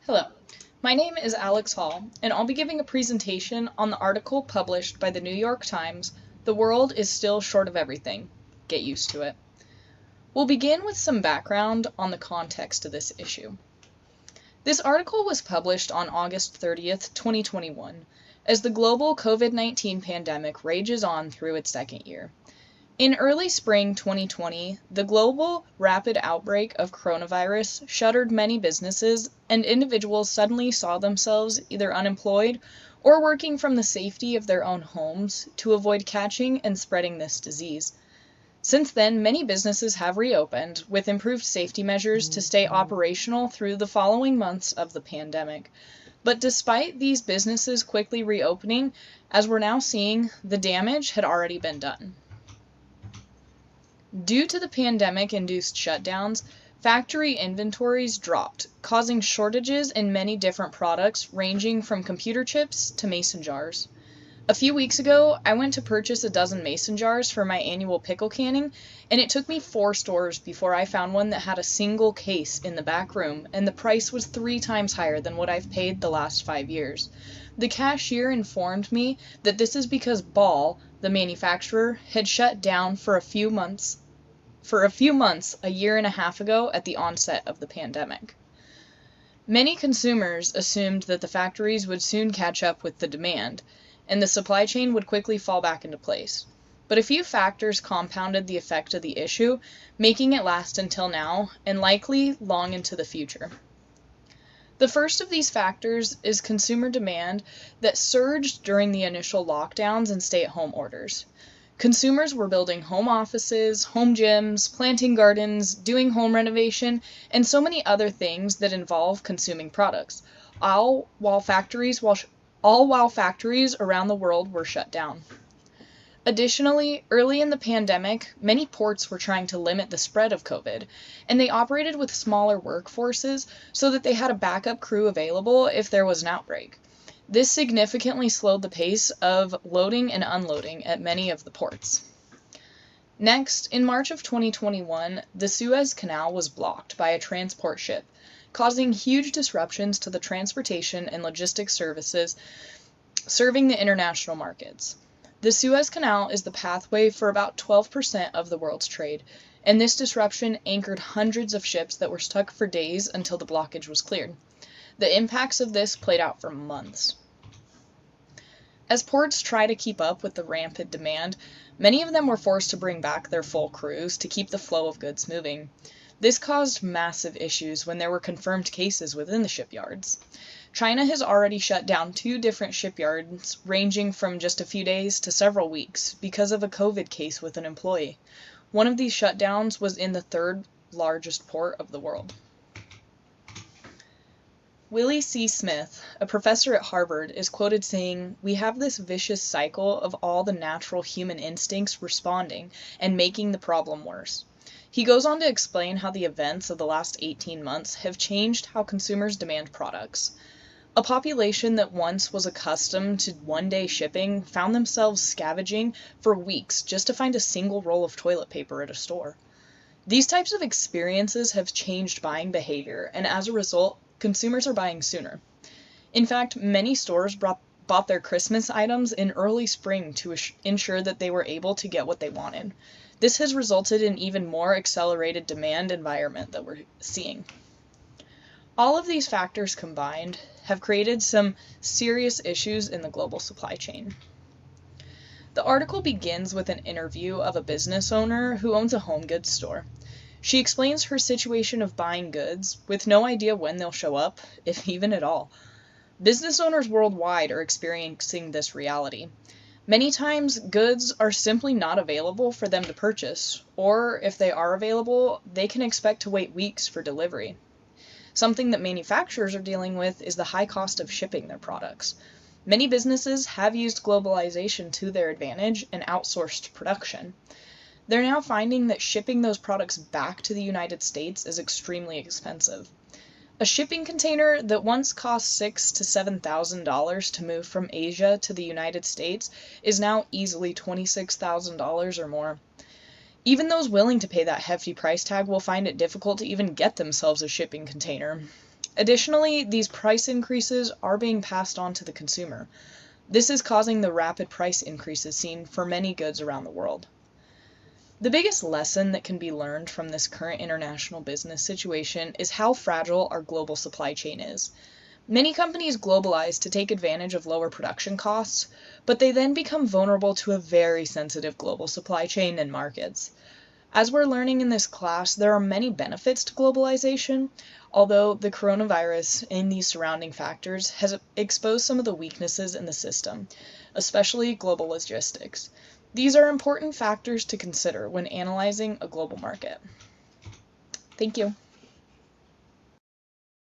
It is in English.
Hello, my name is Alex Hall, and I'll be giving a presentation on the article published by the New York Times, "The World is Still Short of Everything. Get used to it." We'll begin with some background on the context of this issue. This article was published on August 30th, 2021, as the global COVID-19 pandemic rages on through its second year. In early spring 2020, the global rapid outbreak of coronavirus shuttered many businesses, and individuals suddenly saw themselves either unemployed or working from the safety of their own homes to avoid catching and spreading this disease. Since then, many businesses have reopened with improved safety measures to stay operational through the following months of the pandemic. But despite these businesses quickly reopening, as we're now seeing, the damage had already been done. Due to the pandemic-induced shutdowns, factory inventories dropped, causing shortages in many different products ranging from computer chips to mason jars. A few weeks ago, I went to purchase a dozen mason jars for my annual pickle canning, and it took me 4 stores before I found one that had a single case in the back room, and the price was 3 times higher than what I've paid the last 5 years. The cashier informed me that this is because Ball, the manufacturer, had shut down for a few months a year and a half ago at the onset of the pandemic. Many consumers assumed that the factories would soon catch up with the demand, and the supply chain would quickly fall back into place. But a few factors compounded the effect of the issue, making it last until now, and likely long into the future. The first of these factors is consumer demand that surged during the initial lockdowns and stay-at-home orders. Consumers were building home offices, home gyms, planting gardens, doing home renovation, and so many other things that involve consuming products, all while factories around the world were shut down. Additionally, early in the pandemic, many ports were trying to limit the spread of COVID, and they operated with smaller workforces so that they had a backup crew available if there was an outbreak. This significantly slowed the pace of loading and unloading at many of the ports. Next, in March of 2021, the Suez Canal was blocked by a transport ship, causing huge disruptions to the transportation and logistics services serving the international markets. The Suez Canal is the pathway for about 12% of the world's trade, and this disruption anchored hundreds of ships that were stuck for days until the blockage was cleared. The impacts of this played out for months. As ports try to keep up with the rampant demand, many of them were forced to bring back their full crews to keep the flow of goods moving. This caused massive issues when there were confirmed cases within the shipyards. China has already shut down 2 different shipyards, ranging from just a few days to several weeks, because of a COVID case with an employee. One of these shutdowns was in the 3rd largest port of the world. Willie C. Smith, a professor at Harvard, is quoted saying, "We have this vicious cycle of all the natural human instincts responding and making the problem worse." He goes on to explain how the events of the last 18 months have changed how consumers demand products. A population that once was accustomed to one-day shipping found themselves scavenging for weeks just to find a single roll of toilet paper at a store. These types of experiences have changed buying behavior, and as a result, consumers are buying sooner. In fact, many stores bought their Christmas items in early spring to ensure that they were able to get what they wanted. This has resulted in even more accelerated demand environment that we're seeing. All of these factors combined have created some serious issues in the global supply chain. The article begins with an interview of a business owner who owns a home goods store. She explains her situation of buying goods with no idea when they'll show up, if even at all. Business owners worldwide are experiencing this reality. Many times, goods are simply not available for them to purchase, or if they are available, they can expect to wait weeks for delivery. Something that manufacturers are dealing with is the high cost of shipping their products. Many businesses have used globalization to their advantage and outsourced production. They're now finding that shipping those products back to the United States is extremely expensive. A shipping container that once cost $6,000 to $7,000 to move from Asia to the United States is now easily $26,000 or more. Even those willing to pay that hefty price tag will find it difficult to even get themselves a shipping container. Additionally, these price increases are being passed on to the consumer. This is causing the rapid price increases seen for many goods around the world. The biggest lesson that can be learned from this current international business situation is how fragile our global supply chain is. Many companies globalize to take advantage of lower production costs, but they then become vulnerable to a very sensitive global supply chain and markets. As we're learning in this class, there are many benefits to globalization, although the coronavirus and these surrounding factors has exposed some of the weaknesses in the system, especially global logistics. These are important factors to consider when analyzing a global market. Thank you.